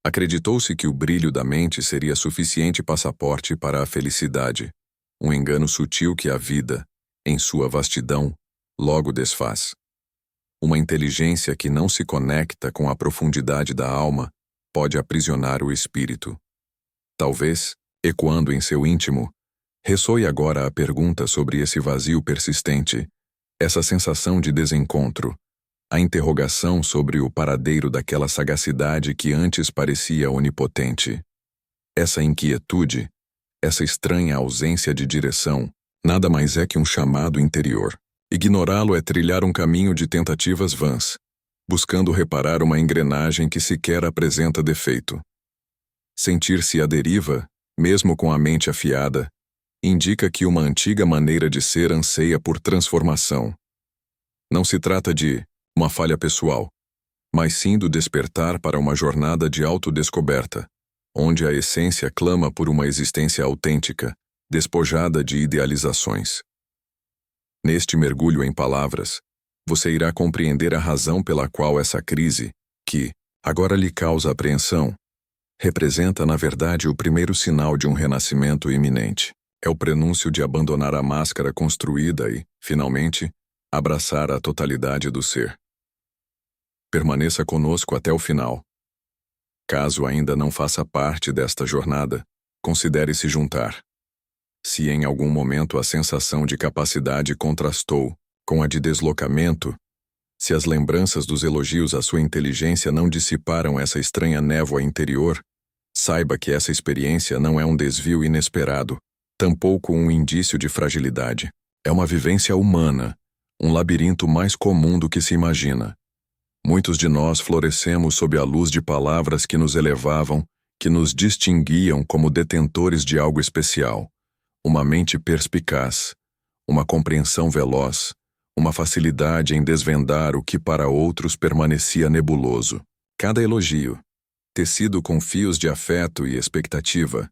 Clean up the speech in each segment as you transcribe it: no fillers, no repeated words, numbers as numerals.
Acreditou-se que o brilho da mente seria suficiente passaporte para a felicidade, um engano sutil que a vida, em sua vastidão, logo desfaz. Uma inteligência que não se conecta com a profundidade da alma pode aprisionar o espírito. Talvez, ecoando em seu íntimo, ressoe agora a pergunta sobre esse vazio persistente, essa sensação de desencontro, a interrogação sobre o paradeiro daquela sagacidade que antes parecia onipotente. Essa inquietude, essa estranha ausência de direção, nada mais é que um chamado interior. Ignorá-lo é trilhar um caminho de tentativas vãs, buscando reparar uma engrenagem que sequer apresenta defeito. Sentir-se à deriva, mesmo com a mente afiada, indica que uma antiga maneira de ser anseia por transformação. Não se trata de uma falha pessoal, mas sim do despertar para uma jornada de autodescoberta, onde a essência clama por uma existência autêntica, despojada de idealizações. Neste mergulho em palavras, você irá compreender a razão pela qual essa crise, que agora lhe causa apreensão, representa, na verdade, o primeiro sinal de um renascimento iminente. É o prenúncio de abandonar a máscara construída e, finalmente, abraçar a totalidade do ser. Permaneça conosco até o final. Caso ainda não faça parte desta jornada, considere se juntar. Se em algum momento a sensação de capacidade contrastou com a de deslocamento, se as lembranças dos elogios à sua inteligência não dissiparam essa estranha névoa interior, saiba que essa experiência não é um desvio inesperado, tampouco um indício de fragilidade. É uma vivência humana, um labirinto mais comum do que se imagina. Muitos de nós florescemos sob a luz de palavras que nos elevavam, que nos distinguiam como detentores de algo especial. Uma mente perspicaz, uma compreensão veloz, uma facilidade em desvendar o que para outros permanecia nebuloso. Cada elogio, tecido com fios de afeto e expectativa,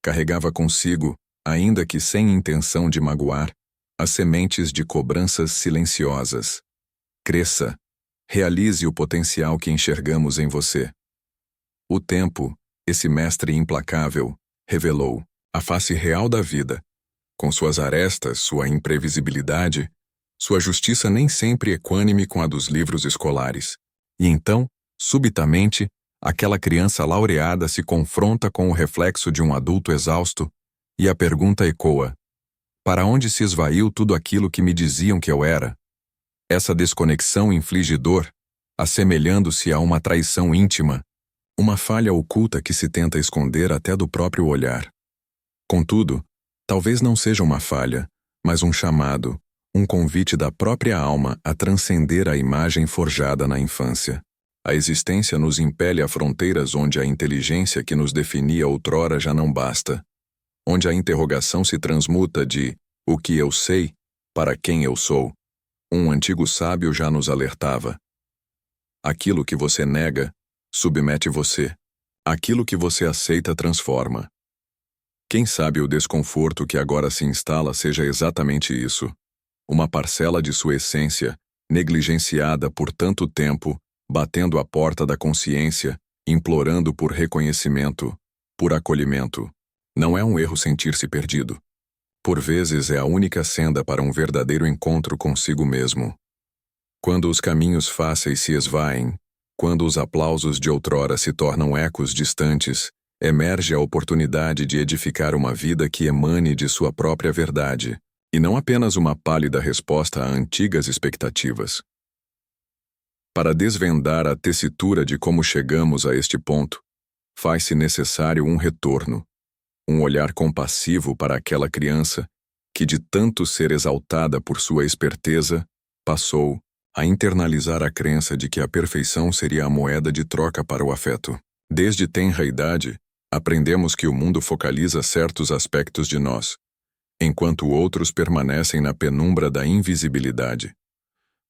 carregava consigo, ainda que sem intenção de magoar, as sementes de cobranças silenciosas. Cresça, realize o potencial que enxergamos em você. O tempo, esse mestre implacável, revelou a face real da vida, com suas arestas, sua imprevisibilidade, sua justiça nem sempre equânime com a dos livros escolares. E então, subitamente, aquela criança laureada se confronta com o reflexo de um adulto exausto, e a pergunta ecoa: para onde se esvaiu tudo aquilo que me diziam que eu era? Essa desconexão inflige dor, assemelhando-se a uma traição íntima, uma falha oculta que se tenta esconder até do próprio olhar. Contudo, talvez não seja uma falha, mas um chamado, um convite da própria alma a transcender a imagem forjada na infância. A existência nos impele a fronteiras onde a inteligência que nos definia outrora já não basta, onde a interrogação se transmuta de o que eu sei para quem eu sou. Um antigo sábio já nos alertava. Aquilo que você nega, submete você. Aquilo que você aceita transforma. Quem sabe o desconforto que agora se instala seja exatamente isso. Uma parcela de sua essência, negligenciada por tanto tempo, batendo à porta da consciência, implorando por reconhecimento, por acolhimento. Não é um erro sentir-se perdido. Por vezes é a única senda para um verdadeiro encontro consigo mesmo. Quando os caminhos fáceis se esvaem, quando os aplausos de outrora se tornam ecos distantes, emerge a oportunidade de edificar uma vida que emane de sua própria verdade, e não apenas uma pálida resposta a antigas expectativas. Para desvendar a tessitura de como chegamos a este ponto, faz-se necessário um retorno, um olhar compassivo para aquela criança que, de tanto ser exaltada por sua esperteza, passou a internalizar a crença de que a perfeição seria a moeda de troca para o afeto. Desde tenra idade, aprendemos que o mundo focaliza certos aspectos de nós, enquanto outros permanecem na penumbra da invisibilidade.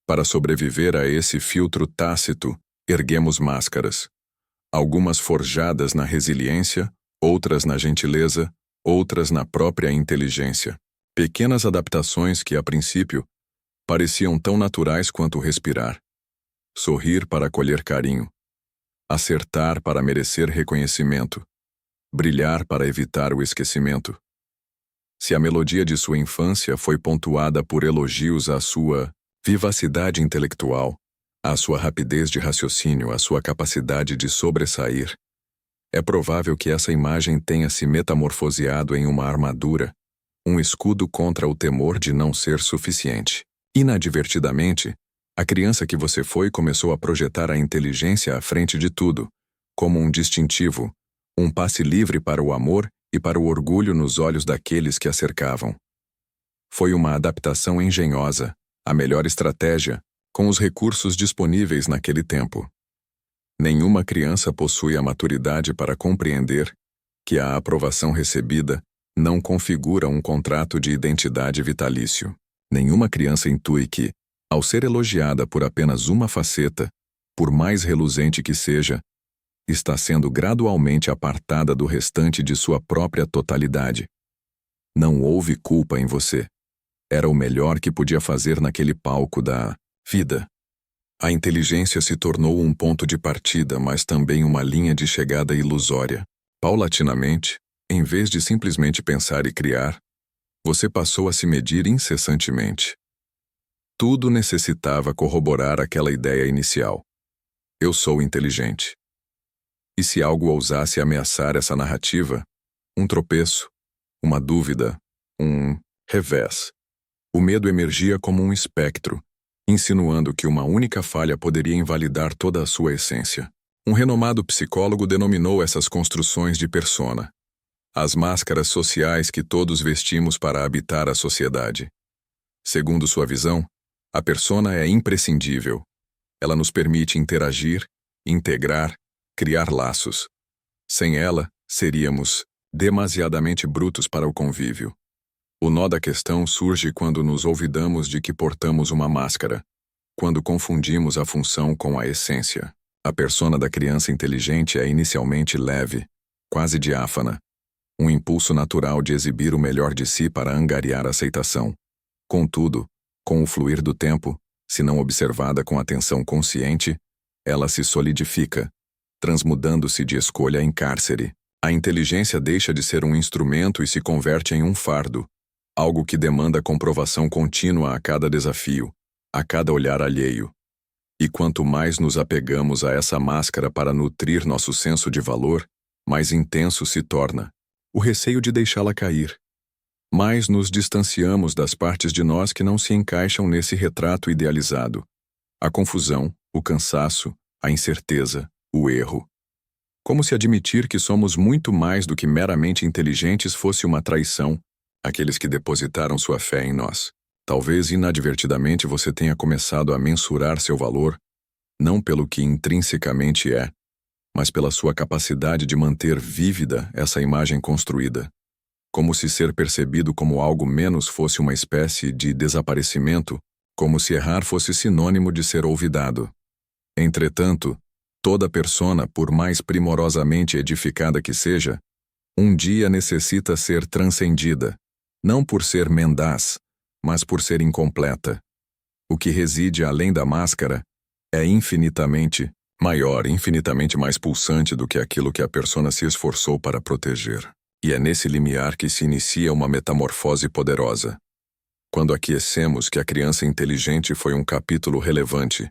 Para sobreviver a esse filtro tácito, erguemos máscaras, algumas forjadas na resiliência, outras na gentileza, outras na própria inteligência. Pequenas adaptações que, a princípio, pareciam tão naturais quanto respirar. Sorrir para colher carinho. acertar para merecer reconhecimento, brilhar para evitar o esquecimento. Se a melodia de sua infância foi pontuada por elogios à sua vivacidade intelectual, à sua rapidez de raciocínio, à sua capacidade de sobressair, é provável que essa imagem tenha se metamorfoseado em uma armadura, um escudo contra o temor de não ser suficiente. Inadvertidamente, a criança que você foi começou a projetar a inteligência à frente de tudo, como um distintivo, um passe livre para o amor e para o orgulho nos olhos daqueles que a cercavam. Foi uma adaptação engenhosa, a melhor estratégia, com os recursos disponíveis naquele tempo. Nenhuma criança possui a maturidade para compreender que a aprovação recebida não configura um contrato de identidade vitalício. Nenhuma criança intui que, ao ser elogiada por apenas uma faceta, por mais reluzente que seja, está sendo gradualmente apartada do restante de sua própria totalidade. Não houve culpa em você. Era o melhor que podia fazer naquele palco da vida. A inteligência se tornou um ponto de partida, mas também uma linha de chegada ilusória. Paulatinamente, em vez de simplesmente pensar e criar, você passou a se medir incessantemente. Tudo necessitava corroborar aquela ideia inicial. Eu sou inteligente. E se algo ousasse ameaçar essa narrativa, um tropeço, uma dúvida, um revés, o medo emergia como um espectro, insinuando que uma única falha poderia invalidar toda a sua essência. Um renomado psicólogo denominou essas construções de persona, as máscaras sociais que todos vestimos para habitar a sociedade. Segundo sua visão, a persona é imprescindível. Ela nos permite interagir, integrar, criar laços. Sem ela, seríamos demasiadamente brutos para o convívio. O nó da questão surge quando nos olvidamos de que portamos uma máscara, quando confundimos a função com a essência. A persona da criança inteligente é inicialmente leve, quase diáfana, um impulso natural de exibir o melhor de si para angariar aceitação. Contudo, com o fluir do tempo, se não observada com atenção consciente, ela se solidifica, transmudando-se de escolha em cárcere. A inteligência deixa de ser um instrumento e se converte em um fardo, algo que demanda comprovação contínua a cada desafio, a cada olhar alheio. E quanto mais nos apegamos a essa máscara para nutrir nosso senso de valor, mais intenso se torna o receio de deixá-la cair. Mais nos distanciamos das partes de nós que não se encaixam nesse retrato idealizado. A confusão, o cansaço, a incerteza, o erro. Como se admitir que somos muito mais do que meramente inteligentes fosse uma traição, aqueles que depositaram sua fé em nós. Talvez inadvertidamente você tenha começado a mensurar seu valor, não pelo que intrinsecamente é, mas pela sua capacidade de manter vívida essa imagem construída. Como se ser percebido como algo menos fosse uma espécie de desaparecimento, como se errar fosse sinônimo de ser olvidado. Entretanto, toda persona, por mais primorosamente edificada que seja, um dia necessita ser transcendida, não por ser mendaz, mas por ser incompleta. O que reside além da máscara é infinitamente maior, infinitamente mais pulsante do que aquilo que a persona se esforçou para proteger. E é nesse limiar que se inicia uma metamorfose poderosa. Quando aquecemos que a criança inteligente foi um capítulo relevante,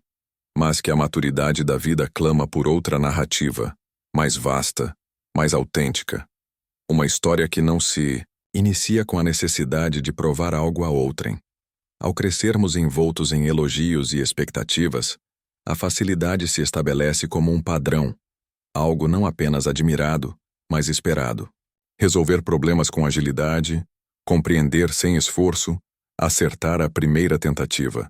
mas que a maturidade da vida clama por outra narrativa, mais vasta, mais autêntica. Uma história que não se inicia com a necessidade de provar algo a outrem. Ao crescermos envoltos em elogios e expectativas, a facilidade se estabelece como um padrão, algo não apenas admirado, mas esperado. Resolver problemas com agilidade, compreender sem esforço, acertar a primeira tentativa.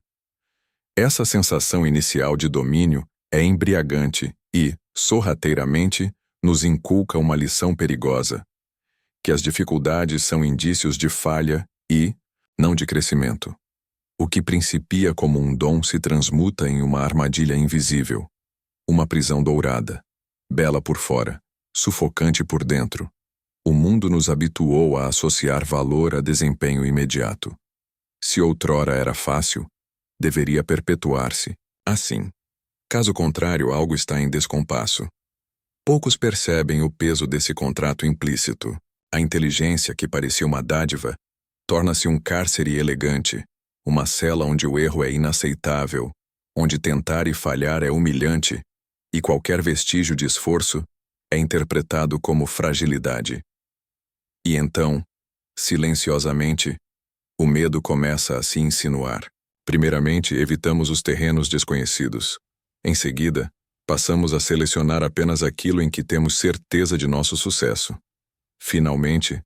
Essa sensação inicial de domínio é embriagante e, sorrateiramente, nos inculca uma lição perigosa, que as dificuldades são indícios de falha e, não de crescimento. O que principia como um dom se transmuta em uma armadilha invisível, uma prisão dourada, bela por fora, sufocante por dentro. O mundo nos habituou a associar valor a desempenho imediato. Se outrora era fácil, deveria perpetuar-se assim. Caso contrário, algo está em descompasso. Poucos percebem o peso desse contrato implícito. A inteligência, que parecia uma dádiva, torna-se um cárcere elegante, uma cela onde o erro é inaceitável, onde tentar e falhar é humilhante, e qualquer vestígio de esforço é interpretado como fragilidade. E então, silenciosamente, o medo começa a se insinuar. Primeiramente, evitamos os terrenos desconhecidos. Em seguida, passamos a selecionar apenas aquilo em que temos certeza de nosso sucesso. Finalmente,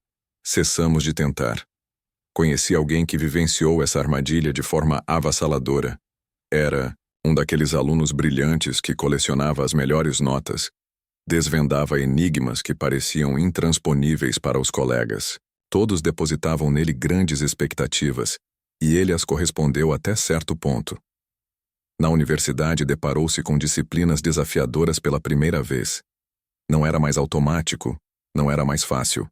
cessamos de tentar. Conheci alguém que vivenciou essa armadilha de forma avassaladora. Era um daqueles alunos brilhantes que colecionava as melhores notas, desvendava enigmas que pareciam intransponíveis para os colegas. Todos depositavam nele grandes expectativas, e ele as correspondeu até certo ponto. Na universidade, deparou-se com disciplinas desafiadoras pela primeira vez. Não era mais automático, não era mais fácil.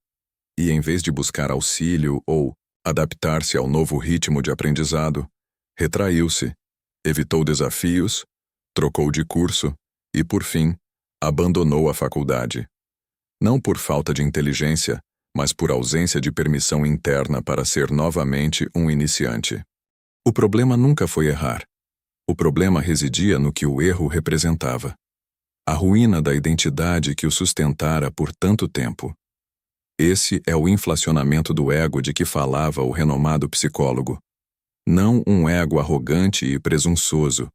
E em vez de buscar auxílio ou adaptar-se ao novo ritmo de aprendizado, retraiu-se, evitou desafios, trocou de curso e, por fim, abandonou a faculdade. Não por falta de inteligência, mas por ausência de permissão interna para ser novamente um iniciante. O problema nunca foi errar. O problema residia no que o erro representava. A ruína da identidade que o sustentara por tanto tempo. Esse é o inflacionamento do ego de que falava o renomado psicólogo. Não um ego arrogante e presunçoso,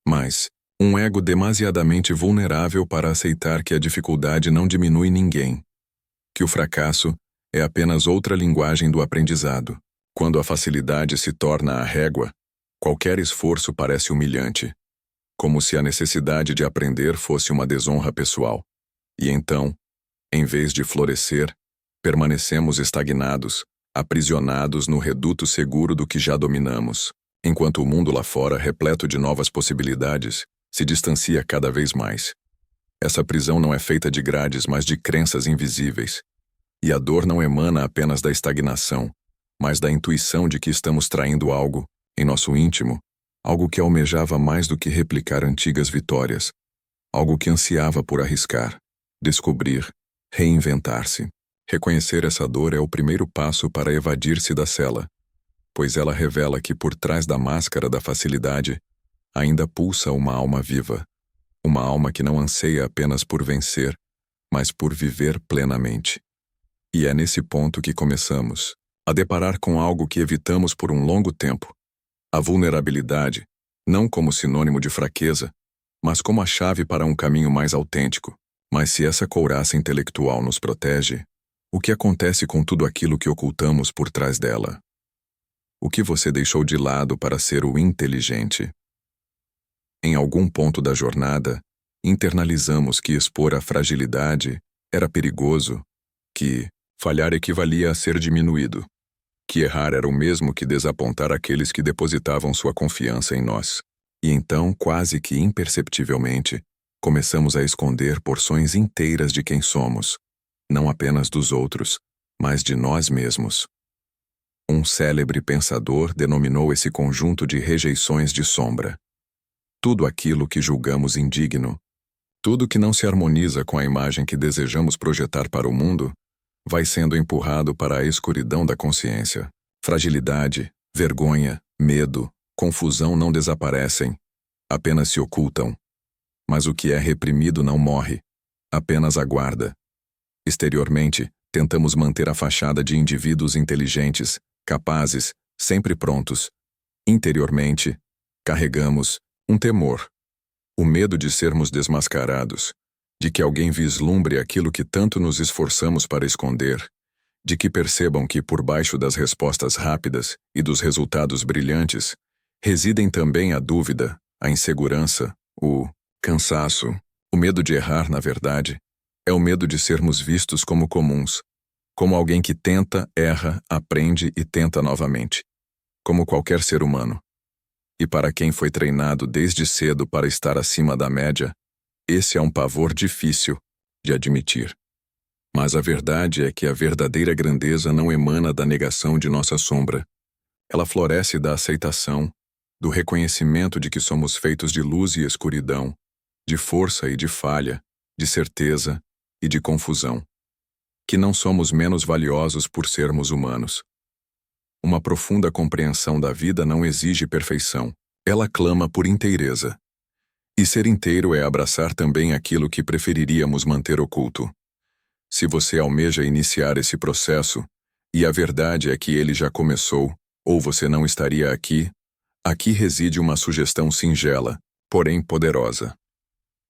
mas um ego demasiadamente vulnerável para aceitar que a dificuldade não diminui ninguém, que o fracasso é apenas outra linguagem do aprendizado. Quando a facilidade se torna a régua, qualquer esforço parece humilhante, como se a necessidade de aprender fosse uma desonra pessoal. E então, em vez de florescer, permanecemos estagnados, aprisionados no reduto seguro do que já dominamos, enquanto o mundo lá fora, repleto de novas possibilidades, se distancia cada vez mais. Essa prisão não é feita de grades, mas de crenças invisíveis. E a dor não emana apenas da estagnação, mas da intuição de que estamos traindo algo, em nosso íntimo, algo que almejava mais do que replicar antigas vitórias, algo que ansiava por arriscar, descobrir, reinventar-se. Reconhecer essa dor é o primeiro passo para evadir-se da cela, pois ela revela que por trás da máscara da facilidade ainda pulsa uma alma viva, uma alma que não anseia apenas por vencer, mas por viver plenamente. E é nesse ponto que começamos a deparar com algo que evitamos por um longo tempo: a vulnerabilidade, não como sinônimo de fraqueza, mas como a chave para um caminho mais autêntico. Mas se essa couraça intelectual nos protege, o que acontece com tudo aquilo que ocultamos por trás dela? O que você deixou de lado para ser o inteligente? Em algum ponto da jornada, internalizamos que expor a fragilidade era perigoso, que falhar equivalia a ser diminuído, que errar era o mesmo que desapontar aqueles que depositavam sua confiança em nós. E então, quase que imperceptivelmente, começamos a esconder porções inteiras de quem somos, não apenas dos outros, mas de nós mesmos. Um célebre pensador denominou esse conjunto de rejeições de sombra. Tudo aquilo que julgamos indigno, tudo que não se harmoniza com a imagem que desejamos projetar para o mundo, vai sendo empurrado para a escuridão da consciência. Fragilidade, vergonha, medo, confusão não desaparecem, apenas se ocultam. Mas o que é reprimido não morre, apenas aguarda. Exteriormente, tentamos manter a fachada de indivíduos inteligentes, capazes, sempre prontos. Interiormente, carregamos um temor, o medo de sermos desmascarados, de que alguém vislumbre aquilo que tanto nos esforçamos para esconder, de que percebam que por baixo das respostas rápidas e dos resultados brilhantes, residem também a dúvida, a insegurança, o cansaço, o medo de errar, na verdade, é o medo de sermos vistos como comuns, como alguém que tenta, erra, aprende e tenta novamente, como qualquer ser humano. E para quem foi treinado desde cedo para estar acima da média, esse é um pavor difícil de admitir. Mas a verdade é que a verdadeira grandeza não emana da negação de nossa sombra. Ela floresce da aceitação, do reconhecimento de que somos feitos de luz e escuridão, de força e de falha, de certeza e de confusão. Que não somos menos valiosos por sermos humanos. Uma profunda compreensão da vida não exige perfeição, ela clama por inteireza. E ser inteiro é abraçar também aquilo que preferiríamos manter oculto. Se você almeja iniciar esse processo, e a verdade é que ele já começou, ou você não estaria aqui, aqui reside uma sugestão singela, porém poderosa.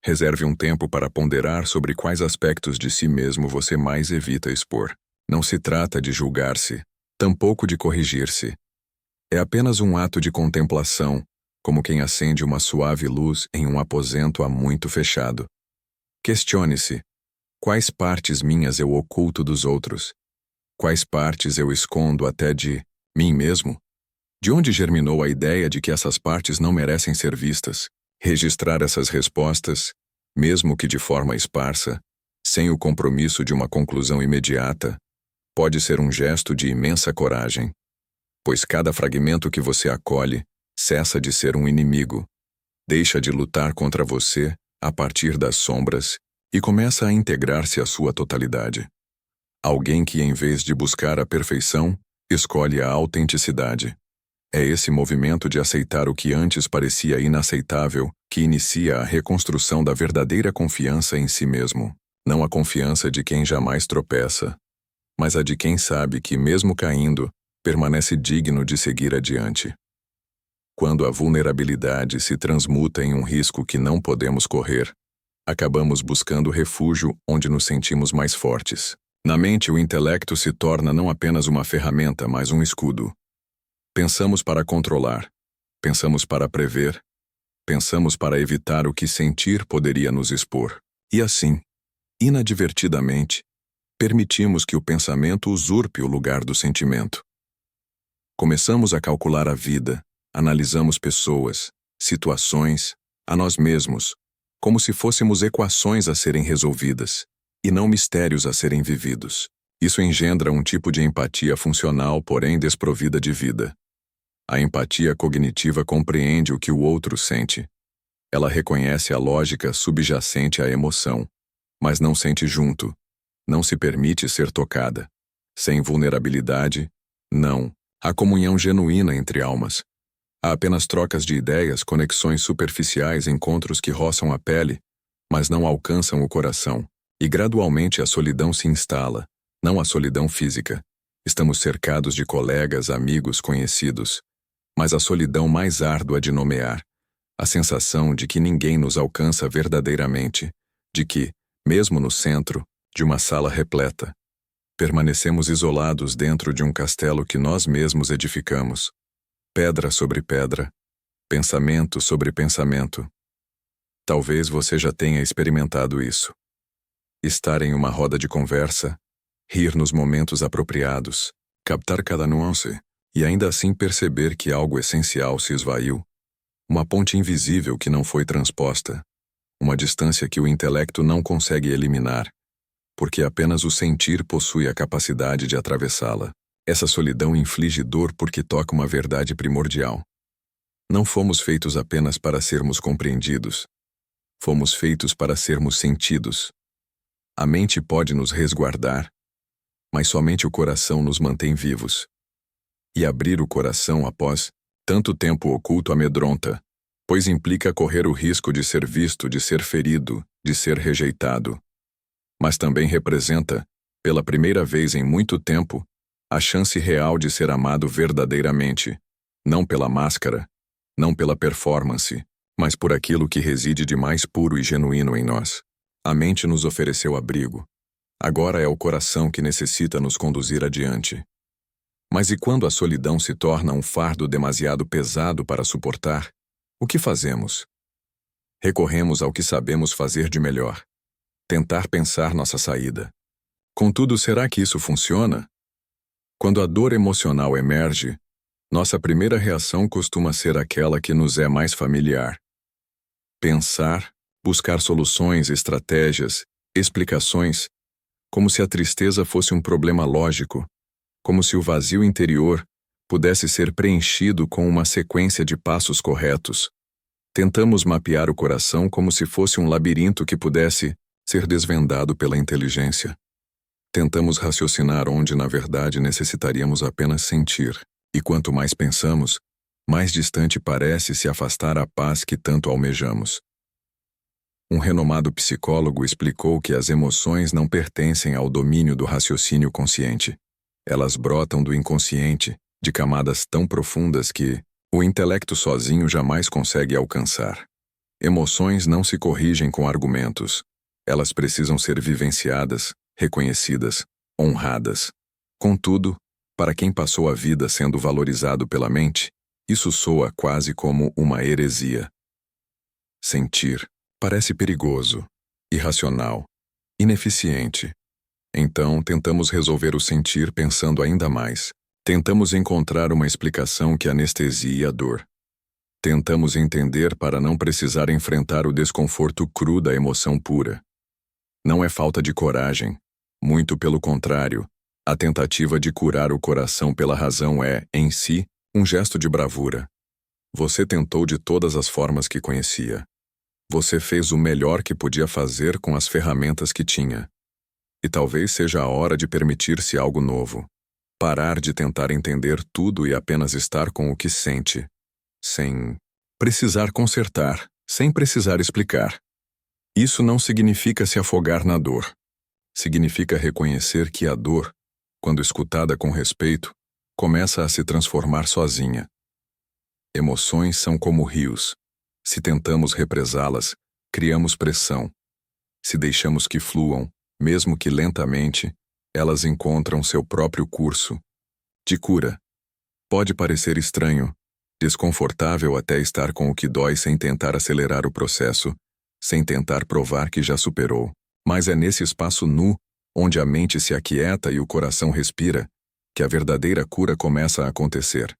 Reserve um tempo para ponderar sobre quais aspectos de si mesmo você mais evita expor. Não se trata de julgar-se, tampouco de corrigir-se. É apenas um ato de contemplação, como quem acende uma suave luz em um aposento há muito fechado. Questione-se: quais partes minhas eu oculto dos outros? Quais partes eu escondo até de mim mesmo? De onde germinou a ideia de que essas partes não merecem ser vistas? Registrar essas respostas, mesmo que de forma esparsa, sem o compromisso de uma conclusão imediata, pode ser um gesto de imensa coragem, pois cada fragmento que você acolhe cessa de ser um inimigo, deixa de lutar contra você a partir das sombras e começa a integrar-se à sua totalidade. Alguém que, em vez de buscar a perfeição, escolhe a autenticidade. É esse movimento de aceitar o que antes parecia inaceitável que inicia a reconstrução da verdadeira confiança em si mesmo. Não a confiança de quem jamais tropeça, mas a de quem sabe que, mesmo caindo, permanece digno de seguir adiante. Quando a vulnerabilidade se transmuta em um risco que não podemos correr, acabamos buscando refúgio onde nos sentimos mais fortes. Na mente, o intelecto se torna não apenas uma ferramenta, mas um escudo. Pensamos para controlar, pensamos para prever, pensamos para evitar o que sentir poderia nos expor. E assim, inadvertidamente, permitimos que o pensamento usurpe o lugar do sentimento. Começamos a calcular a vida, analisamos pessoas, situações, a nós mesmos, como se fôssemos equações a serem resolvidas, e não mistérios a serem vividos. Isso engendra um tipo de empatia funcional, porém desprovida de vida. A empatia cognitiva compreende o que o outro sente. Ela reconhece a lógica subjacente à emoção, mas não sente junto, não se permite ser tocada. Sem vulnerabilidade, não. Há comunhão genuína entre almas. Há apenas trocas de ideias, conexões superficiais, encontros que roçam a pele, mas não alcançam o coração. E gradualmente a solidão se instala, não a solidão física. Estamos cercados de colegas, amigos, conhecidos, mas a solidão mais árdua de nomear, a sensação de que ninguém nos alcança verdadeiramente, de que, mesmo no centro de uma sala repleta, permanecemos isolados dentro de um castelo que nós mesmos edificamos, pedra sobre pedra, pensamento sobre pensamento. Talvez você já tenha experimentado isso. Estar em uma roda de conversa, rir nos momentos apropriados, captar cada nuance, e ainda assim perceber que algo essencial se esvaiu. Uma ponte invisível que não foi transposta. Uma distância que o intelecto não consegue eliminar, porque apenas o sentir possui a capacidade de atravessá-la. Essa solidão inflige dor porque toca uma verdade primordial. Não fomos feitos apenas para sermos compreendidos. Fomos feitos para sermos sentidos. A mente pode nos resguardar, mas somente o coração nos mantém vivos. E abrir o coração após tanto tempo oculto amedronta, pois implica correr o risco de ser visto, de ser ferido, de ser rejeitado. Mas também representa, pela primeira vez em muito tempo, a chance real de ser amado verdadeiramente, não pela máscara, não pela performance, mas por aquilo que reside de mais puro e genuíno em nós. A mente nos ofereceu abrigo. Agora é o coração que necessita nos conduzir adiante. Mas e quando a solidão se torna um fardo demasiado pesado para suportar, o que fazemos? Recorremos ao que sabemos fazer de melhor. Tentar pensar nossa saída. Contudo, será que isso funciona? Quando a dor emocional emerge, nossa primeira reação costuma ser aquela que nos é mais familiar. Pensar, buscar soluções, estratégias, explicações, como se a tristeza fosse um problema lógico, como se o vazio interior pudesse ser preenchido com uma sequência de passos corretos. Tentamos mapear o coração como se fosse um labirinto que pudesse ser desvendado pela inteligência. Tentamos raciocinar onde, na verdade, necessitaríamos apenas sentir, e quanto mais pensamos, mais distante parece se afastar a paz que tanto almejamos. Um renomado psicólogo explicou que as emoções não pertencem ao domínio do raciocínio consciente. Elas brotam do inconsciente, de camadas tão profundas que o intelecto sozinho jamais consegue alcançar. Emoções não se corrigem com argumentos. Elas precisam ser vivenciadas, reconhecidas, honradas. Contudo, para quem passou a vida sendo valorizado pela mente, isso soa quase como uma heresia. Sentir parece perigoso, irracional, ineficiente. Então, tentamos resolver o sentir pensando ainda mais. Tentamos encontrar uma explicação que anestesie a dor. Tentamos entender para não precisar enfrentar o desconforto cru da emoção pura. Não é falta de coragem, muito pelo contrário. A tentativa de curar o coração pela razão é, em si, um gesto de bravura. Você tentou de todas as formas que conhecia. Você fez o melhor que podia fazer com as ferramentas que tinha. E talvez seja a hora de permitir-se algo novo. Parar de tentar entender tudo e apenas estar com o que sente. Sem precisar consertar, sem precisar explicar. Isso não significa se afogar na dor. Significa reconhecer que a dor, quando escutada com respeito, começa a se transformar sozinha. Emoções são como rios. Se tentamos represá-las, criamos pressão. Se deixamos que fluam, mesmo que lentamente, elas encontram seu próprio curso. De cura. Pode parecer estranho, desconfortável até estar com o que dói sem tentar acelerar o processo, sem tentar provar que já superou. Mas é nesse espaço nu, onde a mente se aquieta e o coração respira, que a verdadeira cura começa a acontecer.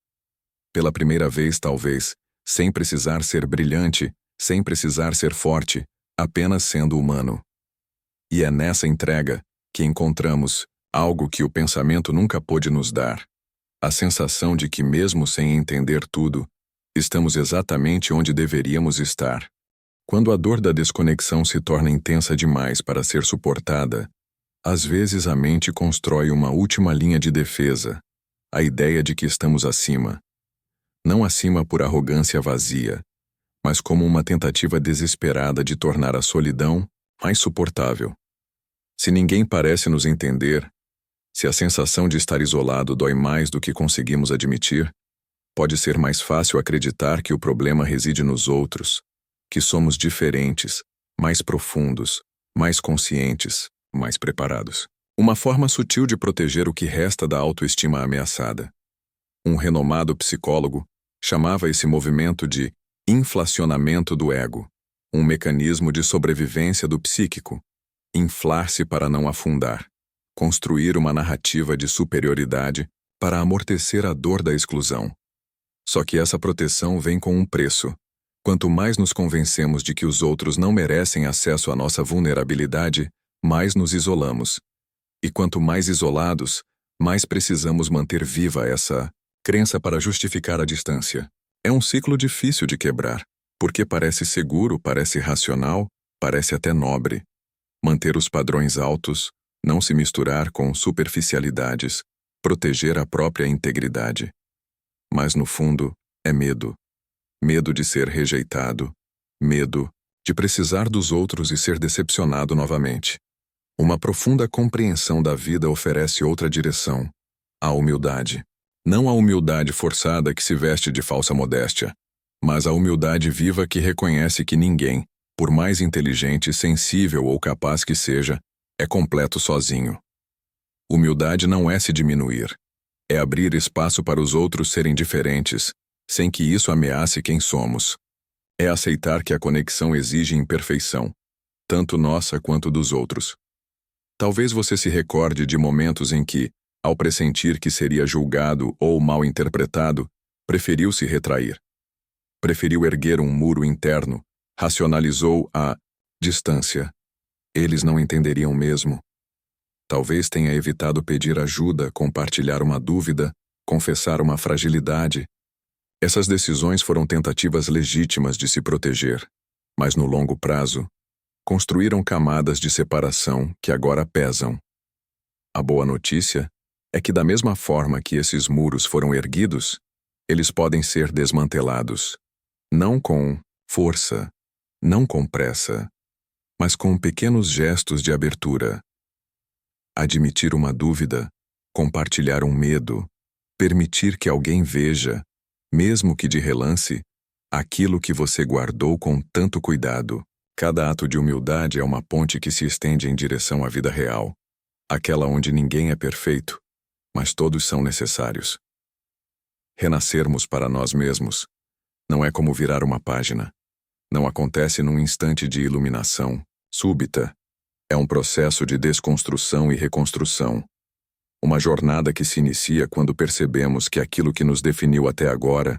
Pela primeira vez, talvez, sem precisar ser brilhante, sem precisar ser forte, apenas sendo humano. E é nessa entrega que encontramos algo que o pensamento nunca pôde nos dar. A sensação de que, mesmo sem entender tudo, estamos exatamente onde deveríamos estar. Quando a dor da desconexão se torna intensa demais para ser suportada, às vezes a mente constrói uma última linha de defesa, a ideia de que estamos acima. Não acima por arrogância vazia, mas como uma tentativa desesperada de tornar a solidão mais suportável. Se ninguém parece nos entender, se a sensação de estar isolado dói mais do que conseguimos admitir, pode ser mais fácil acreditar que o problema reside nos outros, que somos diferentes, mais profundos, mais conscientes, mais preparados. Uma forma sutil de proteger o que resta da autoestima ameaçada. Um renomado psicólogo chamava esse movimento de inflacionamento do ego, um mecanismo de sobrevivência do psíquico, inflar-se para não afundar, construir uma narrativa de superioridade para amortecer a dor da exclusão. Só que essa proteção vem com um preço. Quanto mais nos convencemos de que os outros não merecem acesso à nossa vulnerabilidade, mais nos isolamos. E quanto mais isolados, mais precisamos manter viva essa crença para justificar a distância. É um ciclo difícil de quebrar, porque parece seguro, parece racional, parece até nobre. Manter os padrões altos, não se misturar com superficialidades, proteger a própria integridade. Mas no fundo, é medo. Medo de ser rejeitado, medo de precisar dos outros e ser decepcionado novamente. Uma profunda compreensão da vida oferece outra direção, a humildade. Não a humildade forçada que se veste de falsa modéstia, mas a humildade viva que reconhece que ninguém, por mais inteligente, sensível ou capaz que seja, é completo sozinho. Humildade não é se diminuir, é abrir espaço para os outros serem diferentes, sem que isso ameace quem somos. É aceitar que a conexão exige imperfeição, tanto nossa quanto dos outros. Talvez você se recorde de momentos em que, ao pressentir que seria julgado ou mal interpretado, preferiu se retrair. Preferiu erguer um muro interno, racionalizou a distância. Eles não entenderiam mesmo. Talvez tenha evitado pedir ajuda, compartilhar uma dúvida, confessar uma fragilidade. Essas decisões foram tentativas legítimas de se proteger, mas no longo prazo, construíram camadas de separação que agora pesam. A boa notícia é que, da mesma forma que esses muros foram erguidos, eles podem ser desmantelados. Não com força, não com pressa, mas com pequenos gestos de abertura. Admitir uma dúvida, compartilhar um medo, permitir que alguém veja, mesmo que de relance, aquilo que você guardou com tanto cuidado. Cada ato de humildade é uma ponte que se estende em direção à vida real, aquela onde ninguém é perfeito, mas todos são necessários. Renascermos para nós mesmos não é como virar uma página. Não acontece num instante de iluminação súbita. É um processo de desconstrução e reconstrução. Uma jornada que se inicia quando percebemos que aquilo que nos definiu até agora,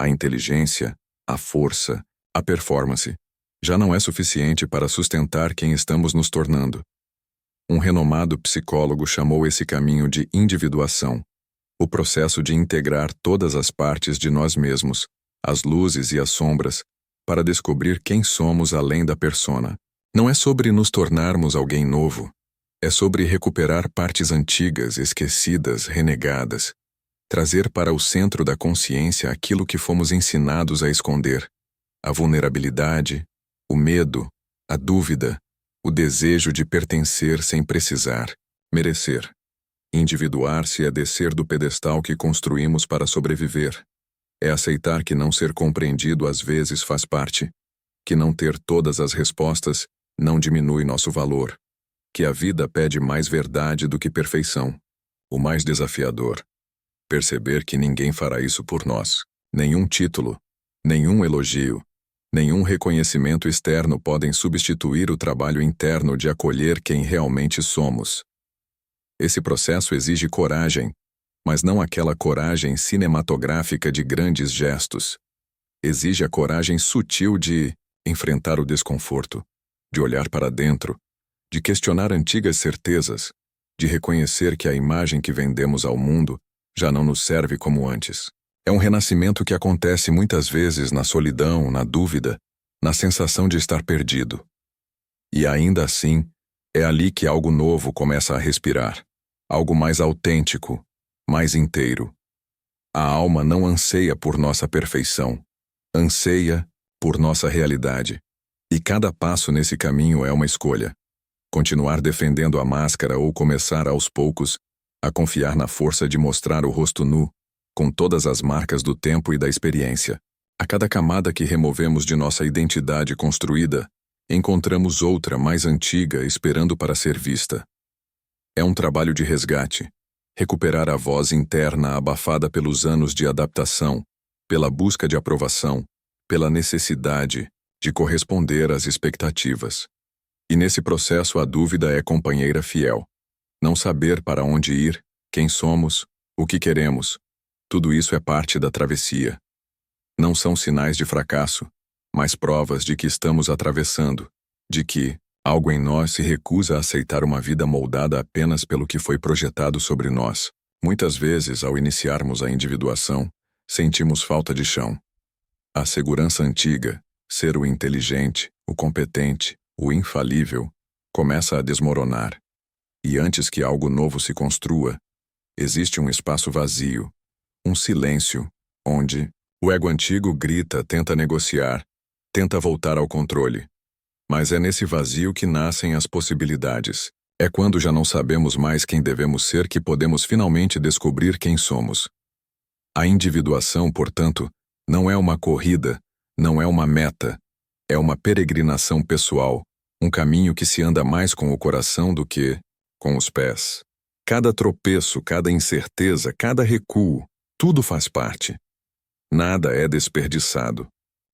a inteligência, a força, a performance, já não é suficiente para sustentar quem estamos nos tornando. Um renomado psicólogo chamou esse caminho de individuação, o processo de integrar todas as partes de nós mesmos, as luzes e as sombras, para descobrir quem somos além da persona. Não é sobre nos tornarmos alguém novo, é sobre recuperar partes antigas, esquecidas, renegadas, trazer para o centro da consciência aquilo que fomos ensinados a esconder, a vulnerabilidade, o medo, a dúvida, o desejo de pertencer sem precisar, merecer. Individuar-se é descer do pedestal que construímos para sobreviver. É aceitar que não ser compreendido às vezes faz parte, que não ter todas as respostas não diminui nosso valor, que a vida pede mais verdade do que perfeição. O mais desafiador, perceber que ninguém fará isso por nós. Nenhum título, nenhum elogio, nenhum reconhecimento externo podem substituir o trabalho interno de acolher quem realmente somos. Esse processo exige coragem, mas não aquela coragem cinematográfica de grandes gestos. Exige a coragem sutil de enfrentar o desconforto, de olhar para dentro, de questionar antigas certezas, de reconhecer que a imagem que vendemos ao mundo já não nos serve como antes. É um renascimento que acontece muitas vezes na solidão, na dúvida, na sensação de estar perdido. E ainda assim, é ali que algo novo começa a respirar, algo mais autêntico, mais inteiro. A alma não anseia por nossa perfeição, anseia por nossa realidade. E cada passo nesse caminho é uma escolha. Continuar defendendo a máscara ou começar aos poucos a confiar na força de mostrar o rosto nu, com todas as marcas do tempo e da experiência. A cada camada que removemos de nossa identidade construída, encontramos outra mais antiga esperando para ser vista. É um trabalho de resgate, recuperar a voz interna abafada pelos anos de adaptação, pela busca de aprovação, pela necessidade de corresponder às expectativas. E nesse processo a dúvida é companheira fiel. Não saber para onde ir, quem somos, o que queremos, tudo isso é parte da travessia. Não são sinais de fracasso, mas provas de que estamos atravessando, de que algo em nós se recusa a aceitar uma vida moldada apenas pelo que foi projetado sobre nós. Muitas vezes, ao iniciarmos a individuação, sentimos falta de chão. A segurança antiga, ser o inteligente, o competente, o infalível, começa a desmoronar. E antes que algo novo se construa, existe um espaço vazio, um silêncio, onde o ego antigo grita, tenta negociar, tenta voltar ao controle. Mas é nesse vazio que nascem as possibilidades. É quando já não sabemos mais quem devemos ser que podemos finalmente descobrir quem somos. A individuação, portanto, não é uma corrida, não é uma meta, é uma peregrinação pessoal, um caminho que se anda mais com o coração do que com os pés. Cada tropeço, cada incerteza, cada recuo, tudo faz parte. Nada é desperdiçado.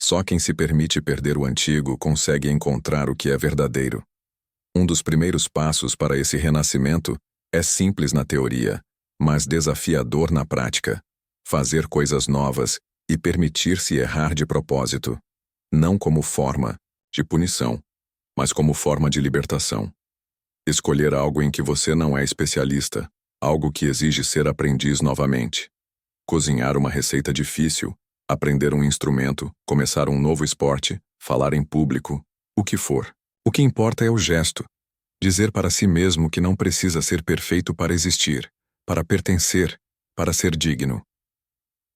Só quem se permite perder o antigo consegue encontrar o que é verdadeiro. Um dos primeiros passos para esse renascimento é simples na teoria, mas desafiador na prática. Fazer coisas novas e permitir-se errar de propósito. Não como forma de punição, mas como forma de libertação. Escolher algo em que você não é especialista, algo que exige ser aprendiz novamente. Cozinhar uma receita difícil, aprender um instrumento, começar um novo esporte, falar em público, o que for. O que importa é o gesto. Dizer para si mesmo que não precisa ser perfeito para existir, para pertencer, para ser digno.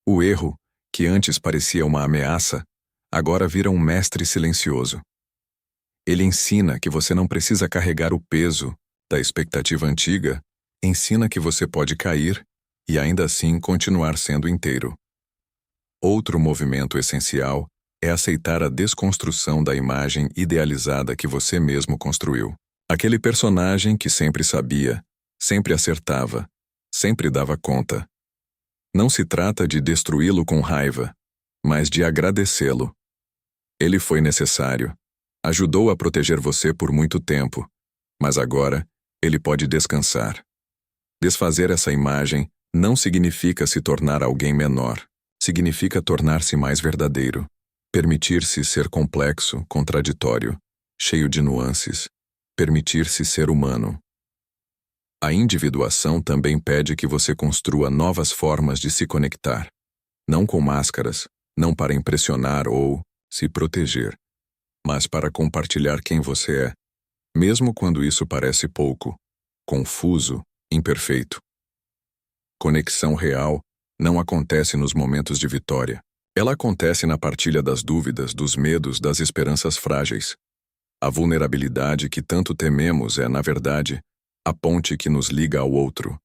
O erro, que antes parecia uma ameaça, agora vira um mestre silencioso. Ele ensina que você não precisa carregar o peso da expectativa antiga, ensina que você pode cair e ainda assim continuar sendo inteiro. Outro movimento essencial é aceitar a desconstrução da imagem idealizada que você mesmo construiu. Aquele personagem que sempre sabia, sempre acertava, sempre dava conta. Não se trata de destruí-lo com raiva, mas de agradecê-lo. Ele foi necessário. Ajudou a proteger você por muito tempo, mas agora ele pode descansar. Desfazer essa imagem não significa se tornar alguém menor, significa tornar-se mais verdadeiro, permitir-se ser complexo, contraditório, cheio de nuances, permitir-se ser humano. A individuação também pede que você construa novas formas de se conectar, não com máscaras, não para impressionar ou se proteger, mas para compartilhar quem você é, mesmo quando isso parece pouco, confuso, imperfeito. Conexão real não acontece nos momentos de vitória. Ela acontece na partilha das dúvidas, dos medos, das esperanças frágeis. A vulnerabilidade que tanto tememos é, na verdade, a ponte que nos liga ao outro.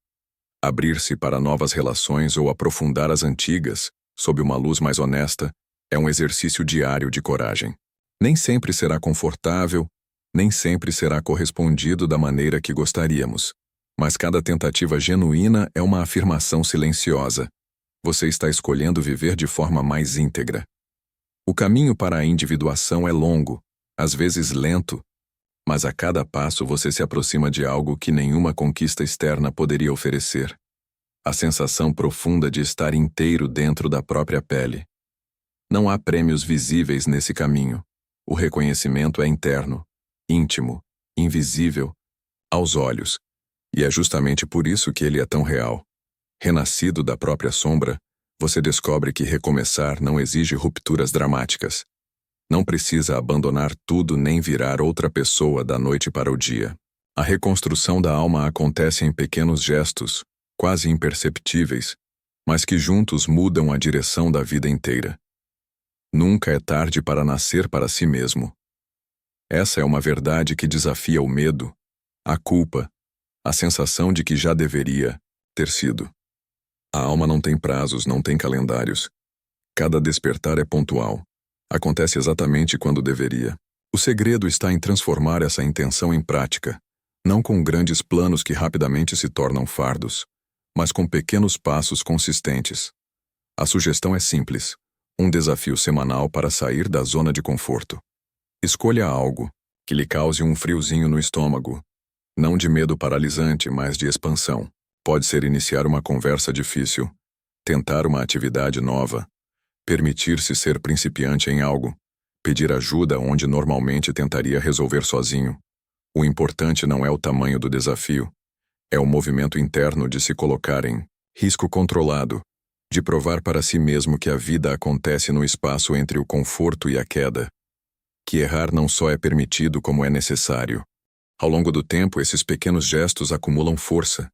Abrir-se para novas relações ou aprofundar as antigas, sob uma luz mais honesta, é um exercício diário de coragem. Nem sempre será confortável, nem sempre será correspondido da maneira que gostaríamos, mas cada tentativa genuína é uma afirmação silenciosa. Você está escolhendo viver de forma mais íntegra. O caminho para a individuação é longo, às vezes lento, mas a cada passo você se aproxima de algo que nenhuma conquista externa poderia oferecer. A sensação profunda de estar inteiro dentro da própria pele. Não há prêmios visíveis nesse caminho. O reconhecimento é interno, íntimo, invisível, aos olhos. E é justamente por isso que ele é tão real. Renascido da própria sombra, você descobre que recomeçar não exige rupturas dramáticas. Não precisa abandonar tudo nem virar outra pessoa da noite para o dia. A reconstrução da alma acontece em pequenos gestos, quase imperceptíveis, mas que juntos mudam a direção da vida inteira. Nunca é tarde para nascer para si mesmo. Essa é uma verdade que desafia o medo, a culpa, a sensação de que já deveria ter sido. A alma não tem prazos, não tem calendários. Cada despertar é pontual. Acontece exatamente quando deveria. O segredo está em transformar essa intenção em prática, não com grandes planos que rapidamente se tornam fardos, mas com pequenos passos consistentes. A sugestão é simples, um desafio semanal para sair da zona de conforto. Escolha algo que lhe cause um friozinho no estômago, não de medo paralisante, mas de expansão. Pode ser iniciar uma conversa difícil, tentar uma atividade nova, permitir-se ser principiante em algo, pedir ajuda onde normalmente tentaria resolver sozinho. O importante não é o tamanho do desafio, é o movimento interno de se colocar em risco controlado, de provar para si mesmo que a vida acontece no espaço entre o conforto e a queda, que errar não só é permitido como é necessário. Ao longo do tempo, esses pequenos gestos acumulam força.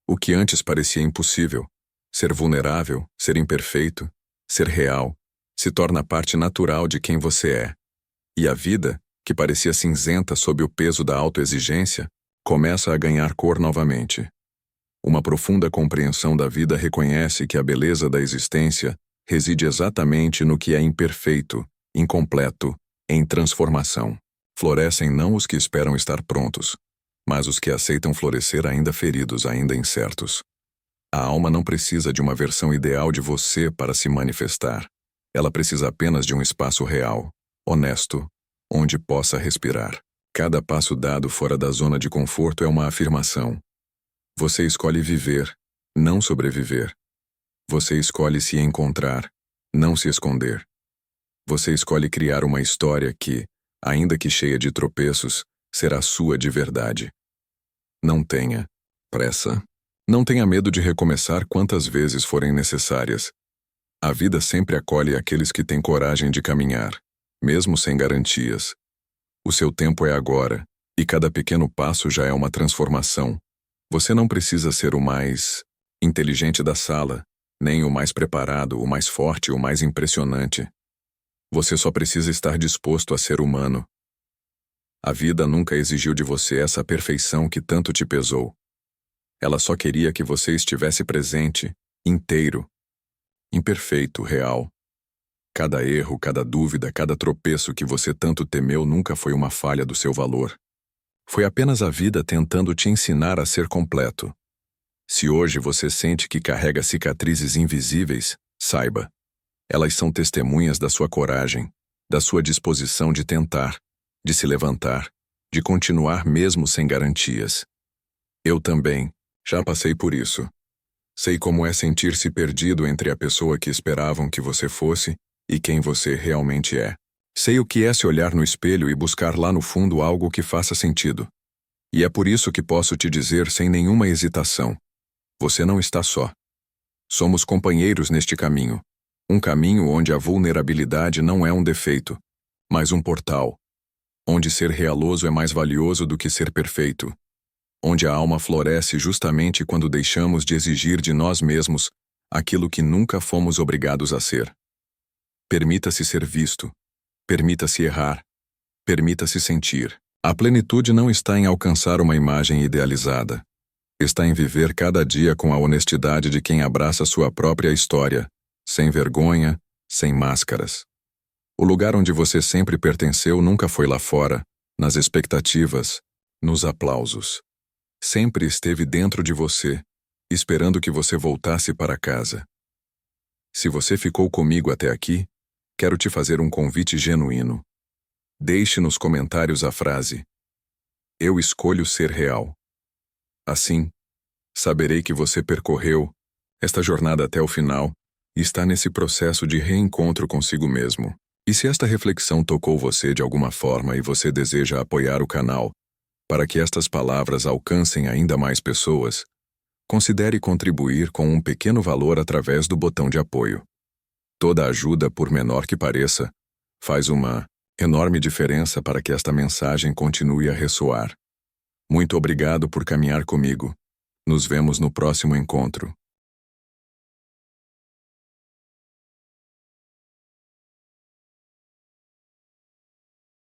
O que antes parecia impossível, ser vulnerável, ser imperfeito, ser real, se torna parte natural de quem você é. E a vida, que parecia cinzenta sob o peso da autoexigência, começa a ganhar cor novamente. Uma profunda compreensão da vida reconhece que a beleza da existência reside exatamente no que é imperfeito, incompleto, em transformação. Florescem não os que esperam estar prontos, mas os que aceitam florescer ainda feridos, ainda incertos. A alma não precisa de uma versão ideal de você para se manifestar. Ela precisa apenas de um espaço real, honesto, onde possa respirar. Cada passo dado fora da zona de conforto é uma afirmação. Você escolhe viver, não sobreviver. Você escolhe se encontrar, não se esconder. Você escolhe criar uma história que, ainda que cheia de tropeços, será sua de verdade. Não tenha pressa. Não tenha medo de recomeçar quantas vezes forem necessárias. A vida sempre acolhe aqueles que têm coragem de caminhar, mesmo sem garantias. O seu tempo é agora, e cada pequeno passo já é uma transformação. Você não precisa ser o mais inteligente da sala, nem o mais preparado, o mais forte, o mais impressionante. Você só precisa estar disposto a ser humano. A vida nunca exigiu de você essa perfeição que tanto te pesou. Ela só queria que você estivesse presente, inteiro, imperfeito, real. Cada erro, cada dúvida, cada tropeço que você tanto temeu nunca foi uma falha do seu valor. Foi apenas a vida tentando te ensinar a ser completo. Se hoje você sente que carrega cicatrizes invisíveis, saiba. Elas são testemunhas da sua coragem, da sua disposição de tentar, de se levantar, de continuar mesmo sem garantias. Eu também já passei por isso. Sei como é sentir-se perdido entre a pessoa que esperavam que você fosse e quem você realmente é. Sei o que é se olhar no espelho e buscar lá no fundo algo que faça sentido. E é por isso que posso te dizer sem nenhuma hesitação: você não está só. Somos companheiros neste caminho. Um caminho onde a vulnerabilidade não é um defeito, mas um portal. Onde ser realoso é mais valioso do que ser perfeito. Onde a alma floresce justamente quando deixamos de exigir de nós mesmos aquilo que nunca fomos obrigados a ser. Permita-se ser visto. Permita-se errar. Permita-se sentir. A plenitude não está em alcançar uma imagem idealizada. Está em viver cada dia com a honestidade de quem abraça sua própria história, sem vergonha, sem máscaras. O lugar onde você sempre pertenceu nunca foi lá fora, nas expectativas, nos aplausos. Sempre esteve dentro de você, esperando que você voltasse para casa. Se você ficou comigo até aqui, quero te fazer um convite genuíno. Deixe nos comentários a frase: "Eu escolho ser real". Assim, saberei que você percorreu esta jornada até o final e está nesse processo de reencontro consigo mesmo. E se esta reflexão tocou você de alguma forma e você deseja apoiar o canal para que estas palavras alcancem ainda mais pessoas, considere contribuir com um pequeno valor através do botão de apoio. Toda ajuda, por menor que pareça, faz uma enorme diferença para que esta mensagem continue a ressoar. Muito obrigado por caminhar comigo. Nos vemos no próximo encontro.